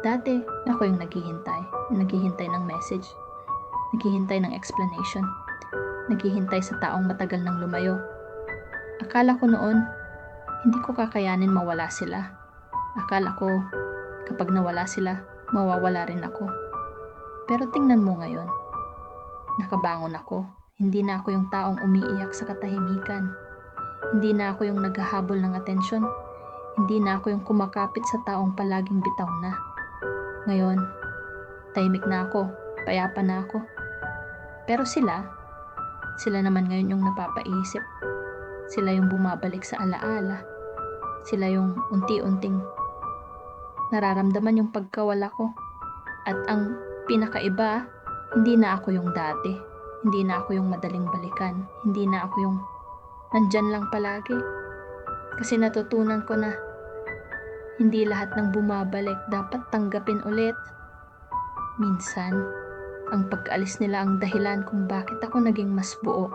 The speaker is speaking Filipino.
Dati, ako yung naghihintay ng message, naghihintay ng explanation, naghihintay sa taong matagal nang lumayo. Akala ko noon, hindi ko kakayanin mawala sila. Akala ko, kapag nawala sila, mawawala rin ako. Pero tingnan mo ngayon, nakabangon ako. Hindi na ako yung taong umiiyak sa katahimikan. Hindi na ako yung naghahabol ng atensyon. Hindi na ako yung kumakapit sa taong palaging bitaw na. Ngayon, tahimik na ako, payapa na ako. Pero sila naman ngayon yung napapaisip. Sila yung bumabalik sa alaala. Sila yung unti-unting nararamdaman yung pagkawala ko. At ang pinakaiba, hindi na ako yung dati. Hindi na ako yung madaling balikan. Hindi na ako yung nandyan lang palagi. Kasi natutunan ko na hindi lahat ng bumabalik dapat tanggapin ulit. Minsan, ang pag-alis nila ang dahilan kung bakit ako naging mas buo.